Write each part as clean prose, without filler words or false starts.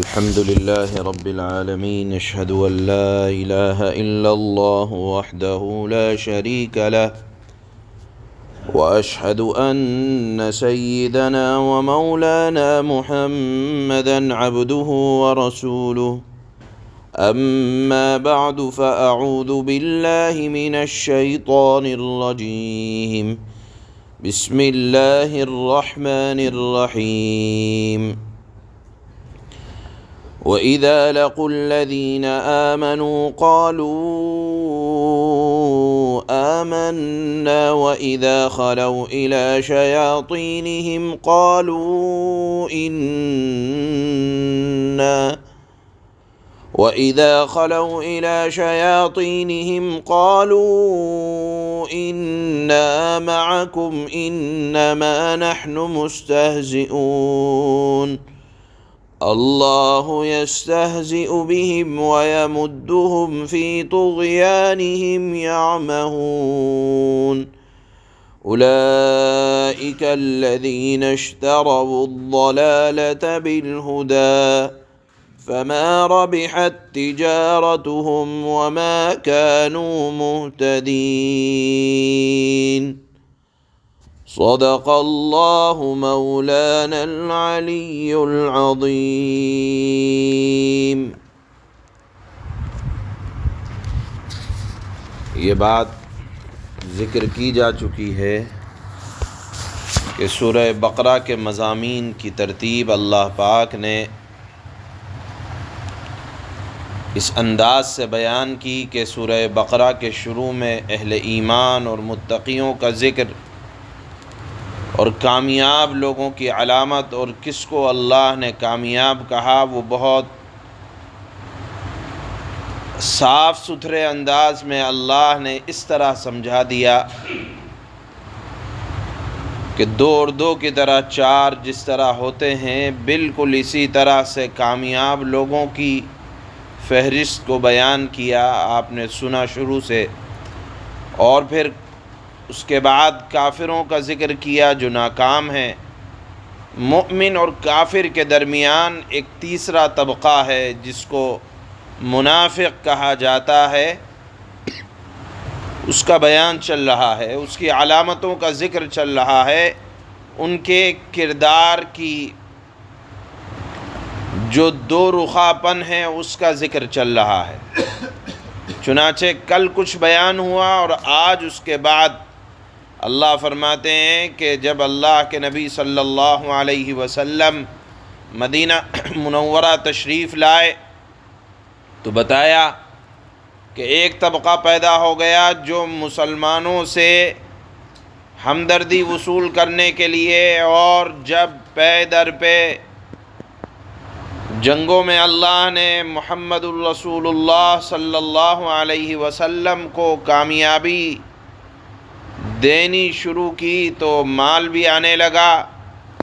الحمد لله رب العالمين، أشهد أن لا إله إلا الله وحده لا شريك له، وأشهد أن سيدنا ومولانا محمدا عبده ورسوله. أما بعد، فأعوذ بالله من الشيطان الرجيم. بسم الله الرحمن الرحيم. وَإِذَا لَقُوا الَّذِينَ آمَنُوا قَالُوا آمَنَّا وَإِذَا خَلَوْا إِلَى شياطينهم قالوا إِنَّا مَعَكُمْ إِنَّمَا نَحْنُ مُسْتَهْزِئُونَ. الله يستهزئ بهم ويمدهم في طغيانهم يعمهون. أولئك الذين اشتروا الضلالة بالهدى فما ربحت تجارتهم وما كانوا مهتدين. صدق الله مولانا العلی العظیم. یہ بات ذکر کی جا چکی ہے کہ سورہ بقرہ کے مضامین کی ترتیب اللہ پاک نے اس انداز سے بیان کی کہ سورہ بقرہ کے شروع میں اہل ایمان اور متقیوں کا ذکر اور کامیاب لوگوں کی علامت اور کس کو اللہ نے کامیاب کہا وہ بہت صاف ستھرے انداز میں اللہ نے اس طرح سمجھا دیا کہ 2 اور 2 کی طرح 4 جس طرح ہوتے ہیں، بالکل اسی طرح سے کامیاب لوگوں کی فہرست کو بیان کیا آپ نے سنا شروع سے، اور پھر اس کے بعد کافروں کا ذکر کیا جو ناکام ہیں. مؤمن اور کافر کے درمیان ایک تیسرا طبقہ ہے جس کو منافق کہا جاتا ہے، اس کا بیان چل رہا ہے، اس کی علامتوں کا ذکر چل رہا ہے، ان کے کردار کی جو 2 رخاپن ہے اس کا ذکر چل رہا ہے. چنانچہ کل کچھ بیان ہوا اور آج اس کے بعد اللہ فرماتے ہیں کہ جب اللہ کے نبی صلی اللہ علیہ وسلم مدینہ منورہ تشریف لائے تو بتایا کہ ایک طبقہ پیدا ہو گیا جو مسلمانوں سے ہمدردی وصول کرنے کے لیے، اور جب پے در پہ جنگوں میں اللہ نے محمد الرسول اللہ صلی اللہ علیہ وسلم کو کامیابی دینی شروع کی تو مال بھی آنے لگا،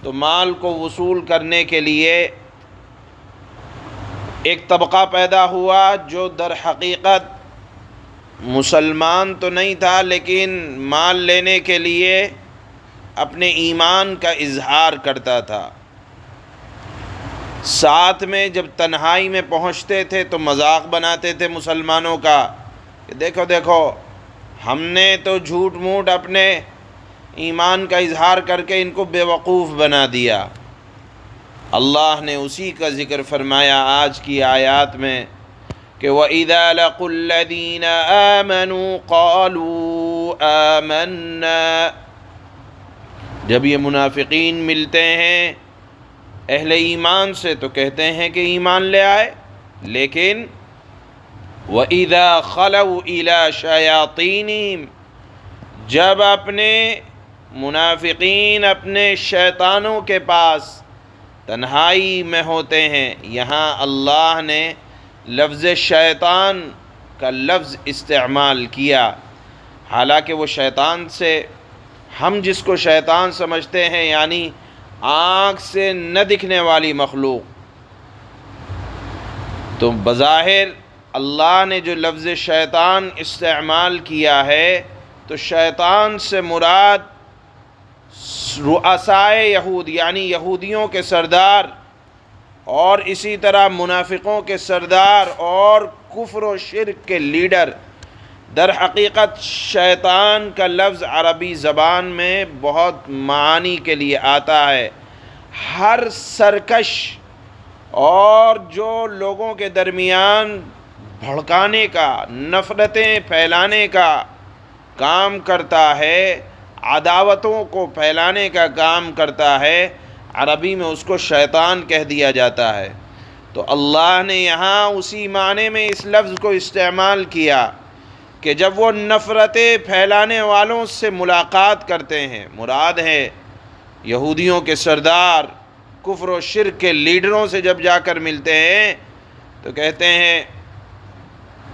تو مال کو وصول کرنے کے لیے ایک طبقہ پیدا ہوا جو در حقیقت مسلمان تو نہیں تھا لیکن مال لینے کے لیے اپنے ایمان کا اظہار کرتا تھا. ساتھ میں جب تنہائی میں پہنچتے تھے تو مذاق بناتے تھے مسلمانوں کا کہ دیکھو دیکھو ہم نے تو جھوٹ موٹ اپنے ایمان کا اظہار کر کے ان کو بے وقوف بنا دیا. اللہ نے اسی کا ذکر فرمایا آج کی آیات میں کہ وَإِذَا لَقُوا الَّذِينَ آمَنُوا قَالُوا آمَنَّا. جب یہ منافقین ملتے ہیں اہل ایمان سے تو کہتے ہیں کہ ایمان لے آئے، لیکن وَإِذَا خَلَوْا إِلَى شَيَاطِينِهِمْ، جب اپنے منافقین اپنے شیطانوں کے پاس تنہائی میں ہوتے ہیں. یہاں اللہ نے لفظ شیطان کا لفظ استعمال کیا، حالانکہ وہ شیطان سے ہم جس کو شیطان سمجھتے ہیں یعنی آنکھ سے نہ دکھنے والی مخلوق، تو بظاہر اللہ نے جو لفظ شیطان استعمال کیا ہے تو شیطان سے مراد رؤسائے یہود یعنی یہودیوں کے سردار اور اسی طرح منافقوں کے سردار اور کفر و شرک کے لیڈر۔ در حقیقت شیطان کا لفظ عربی زبان میں بہت معانی کے لیے آتا ہے۔ ہر سرکش اور جو لوگوں کے درمیان بھڑکانے کا، نفرتیں پھیلانے کا کام کرتا ہے، عداوتوں کو پھیلانے کا کام کرتا ہے، عربی میں اس کو شیطان کہہ دیا جاتا ہے۔ تو اللہ نے یہاں اسی معنی میں اس لفظ کو استعمال کیا کہ جب وہ نفرتیں پھیلانے والوں سے ملاقات کرتے ہیں، مراد ہے یہودیوں کے سردار، کفر و شرک کے لیڈروں سے جب جا کر ملتے ہیں تو کہتے ہیں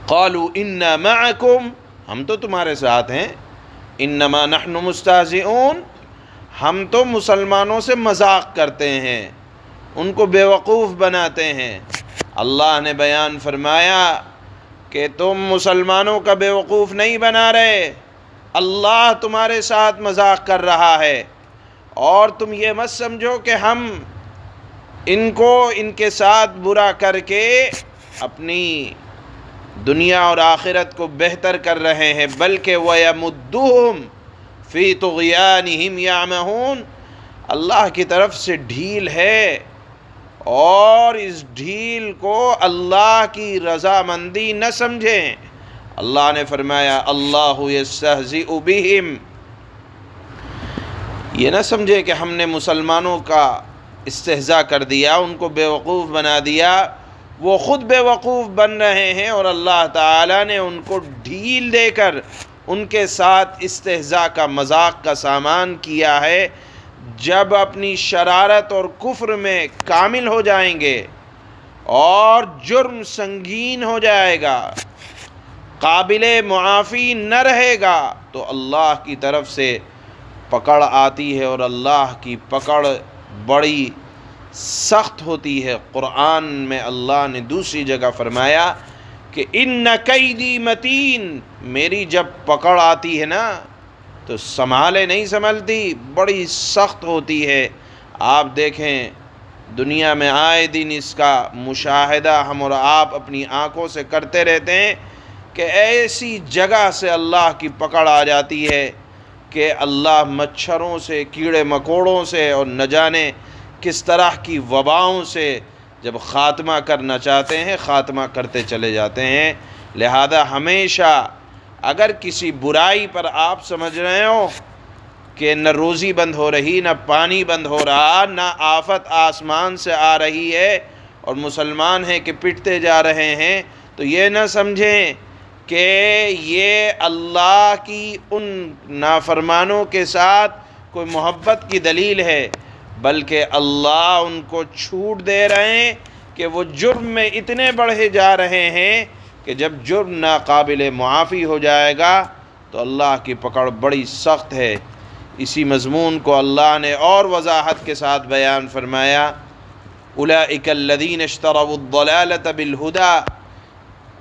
قالوا انا معکم، ہم تو تمہارے ساتھ ہیں، انما نحن مستہزئون، ہم تو مسلمانوں سے مذاق کرتے ہیں، ان کو بیوقوف بناتے ہیں۔ اللہ نے بیان فرمایا کہ تم مسلمانوں کا بیوقوف نہیں بنا رہے، اللہ تمہارے ساتھ مذاق کر رہا ہے، اور تم یہ مت سمجھو کہ ہم ان کو ان کے ساتھ برا کر کے اپنی دنیا اور آخرت کو بہتر کر رہے ہیں، بلکہ وَيَمُدُّهُمْ فِي طُغْيَانِهِمْ يَعْمَهُونَ، اللہ کی طرف سے ڈھیل ہے، اور اس ڈھیل کو اللہ کی رضامندی نہ سمجھیں۔ اللہ نے فرمایا اللہ یستہزئ بہم، یہ نہ سمجھے کہ ہم نے مسلمانوں کا استہزاء کر دیا، ان کو بیوقوف بنا دیا، وہ خود بیوقوف بن رہے ہیں اور اللہ تعالیٰ نے ان کو ڈھیل دے کر ان کے ساتھ استہزاء کا، مذاق کا سامان کیا ہے۔ جب اپنی شرارت اور کفر میں کامل ہو جائیں گے اور جرم سنگین ہو جائے گا، قابل معافی نہ رہے گا، تو اللہ کی طرف سے پکڑ آتی ہے، اور اللہ کی پکڑ بڑی سخت ہوتی ہے۔ قرآن میں اللہ نے دوسری جگہ فرمایا کہ ان کیدی متین، میری جب پکڑ آتی ہے نا تو سنبھالے نہیں سنبھلتی، بڑی سخت ہوتی ہے۔ آپ دیکھیں دنیا میں آئے دن اس کا مشاہدہ ہم اور آپ اپنی آنکھوں سے کرتے رہتے ہیں کہ ایسی جگہ سے اللہ کی پکڑ آ جاتی ہے کہ اللہ مچھروں سے، کیڑے مکوڑوں سے اور نہ جانے کس طرح کی وباؤں سے جب خاتمہ کرنا چاہتے ہیں خاتمہ کرتے چلے جاتے ہیں۔ لہذا ہمیشہ اگر کسی برائی پر آپ سمجھ رہے ہو کہ نہ روزی بند ہو رہی، نہ پانی بند ہو رہا، نہ آفت آسمان سے آ رہی ہے، اور مسلمان ہیں کہ پٹتے جا رہے ہیں، تو یہ نہ سمجھیں کہ یہ اللہ کی ان نافرمانوں کے ساتھ کوئی محبت کی دلیل ہے، بلکہ اللہ ان کو چھوٹ دے رہے ہیں کہ وہ جرم میں اتنے بڑھے جا رہے ہیں کہ جب جرم ناقابل معافی ہو جائے گا تو اللہ کی پکڑ بڑی سخت ہے۔ اسی مضمون کو اللہ نے اور وضاحت کے ساتھ بیان فرمایا اولئک الذین اشتروا الضلالۃ بالہدی،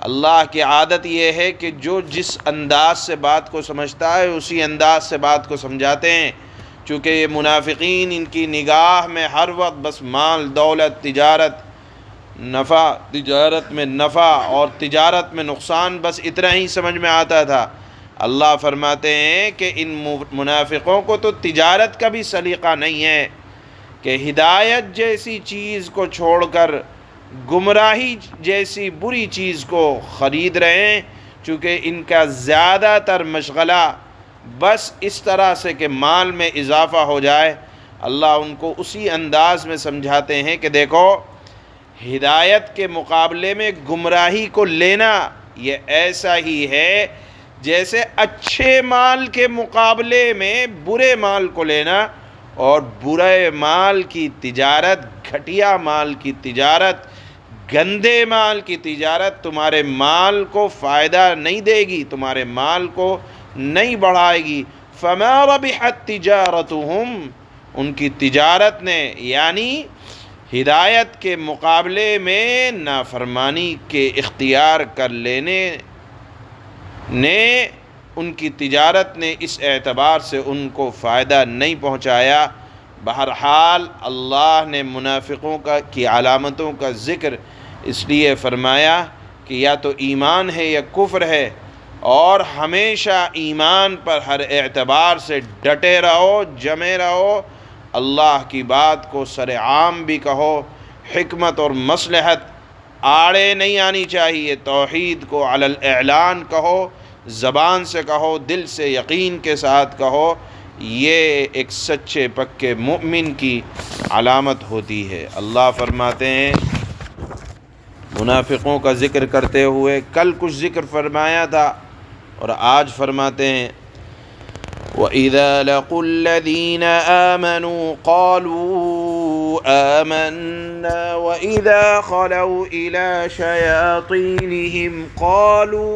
اللہ کی عادت یہ ہے کہ جو جس انداز سے بات کو سمجھتا ہے اسی انداز سے بات کو سمجھاتے ہیں۔ چونکہ یہ منافقین، ان کی نگاہ میں ہر وقت بس مال، دولت، تجارت، نفع، تجارت میں نفع اور تجارت میں نقصان، بس اتنا ہی سمجھ میں آتا تھا۔ اللہ فرماتے ہیں کہ ان منافقوں کو تو تجارت کا بھی سلیقہ نہیں ہے کہ ہدایت جیسی چیز کو چھوڑ کر گمراہی جیسی بری چیز کو خرید رہے ہیں، چونکہ ان کا زیادہ تر مشغلہ بس اس طرح سے کہ مال میں اضافہ ہو جائے۔ اللہ ان کو اسی انداز میں سمجھاتے ہیں کہ دیکھو ہدایت کے مقابلے میں گمراہی کو لینا یہ ایسا ہی ہے جیسے اچھے مال کے مقابلے میں برے مال کو لینا، اور برے مال کی تجارت، گھٹیا مال کی تجارت، گندے مال کی تجارت تمہارے مال کو فائدہ نہیں دے گی، تمہارے مال کو نہیں بڑھائے گی۔ فما ربحت تجارتہم، ان کی تجارت نے یعنی ہدایت کے مقابلے میں نافرمانی کے اختیار کر لینے نے، ان کی تجارت نے اس اعتبار سے ان کو فائدہ نہیں پہنچایا، بہرحال اللہ نے منافقوں کی علامتوں کا ذکر اس لیے فرمایا کہ یا تو ایمان ہے یا کفر ہے، اور ہمیشہ ایمان پر ہر اعتبار سے ڈٹے رہو، جمے رہو، اللہ کی بات کو سر عام بھی کہو، حکمت اور مصلحت آڑے نہیں آنی چاہیے، توحید کو علی الاعلان کہو، زبان سے کہو، دل سے یقین کے ساتھ کہو، یہ ایک سچے پکے مومن کی علامت ہوتی ہے۔ اللہ فرماتے ہیں منافقوں کا ذکر کرتے ہوئے، کل کچھ ذکر فرمایا تھا اور آج فرماتے ہیں وَإِذَا لَقُوا الَّذِينَ آمَنُوا قَالُوا آمَنَّا وَإِذَا خَلَوْا إِلَى شَيَاطِينِهِمْ قَالُوا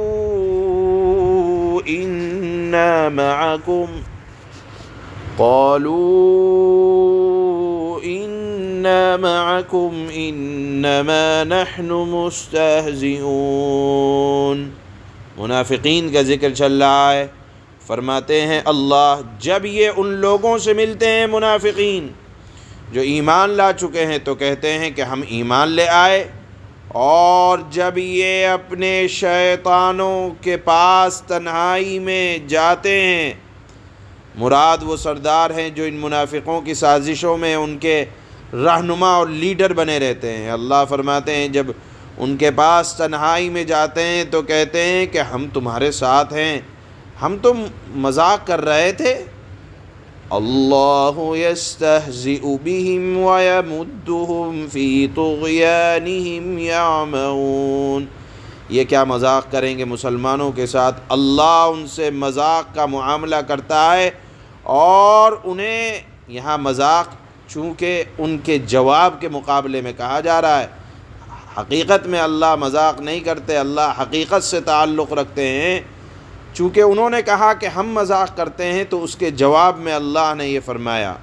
إِنَّا مَعَكُمْ إِنَّمَا نَحْنُ مُسْتَهْزِئُونَ۔ منافقین کا ذکر چل رہا ہے۔ فرماتے ہیں اللہ جب یہ ان لوگوں سے ملتے ہیں منافقین جو ایمان لا چکے ہیں تو کہتے ہیں کہ ہم ایمان لے آئے، اور جب یہ اپنے شیطانوں کے پاس تنہائی میں جاتے ہیں، مراد وہ سردار ہیں جو ان منافقوں کی سازشوں میں ان کے رہنما اور لیڈر بنے رہتے ہیں۔ اللہ فرماتے ہیں جب ان کے پاس تنہائی میں جاتے ہیں تو کہتے ہیں کہ ہم تمہارے ساتھ ہیں، ہم تم مذاق کر رہے تھے۔ اللہ یستہزئ بہم ویمدہم فی طغیانہم یعمہون۔ یہ کیا مذاق کریں گے مسلمانوں کے ساتھ؟ اللہ ان سے مذاق کا معاملہ کرتا ہے، اور انہیں یہاں مذاق چونکہ ان کے جواب کے مقابلے میں کہا جا رہا ہے، حقیقت میں اللہ مذاق نہیں کرتے، اللہ حقیقت سے تعلق رکھتے ہیں۔ چونکہ انہوں نے کہا کہ ہم مذاق کرتے ہیں تو اس کے جواب میں اللہ نے یہ فرمایا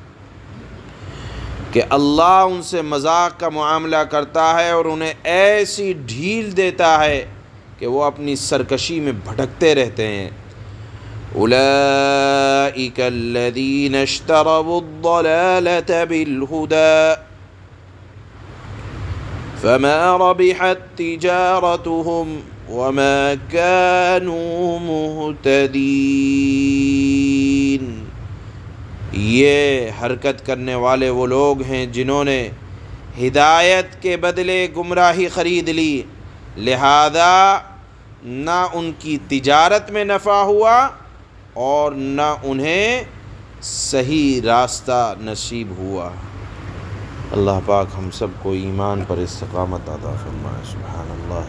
کہ اللہ ان سے مذاق کا معاملہ کرتا ہے اور انہیں ایسی ڈھیل دیتا ہے کہ وہ اپنی سرکشی میں بھٹکتے رہتے ہیں۔ اولئک الذین اشتروا الضلالة بالہدی فما ربحت تجارتهم وما كانوا مهتدین۔ یہ حرکت کرنے والے وہ لوگ ہیں جنہوں نے ہدایت کے بدلے گمراہی خرید لی، لہذا نہ ان کی تجارت میں نفع ہوا اور نہ انہیں صحیح راستہ نصیب ہوا۔ اللہ پاک ہم سب کو ایمان پر استقامت عطا فرمائے۔ سبحان اللہ۔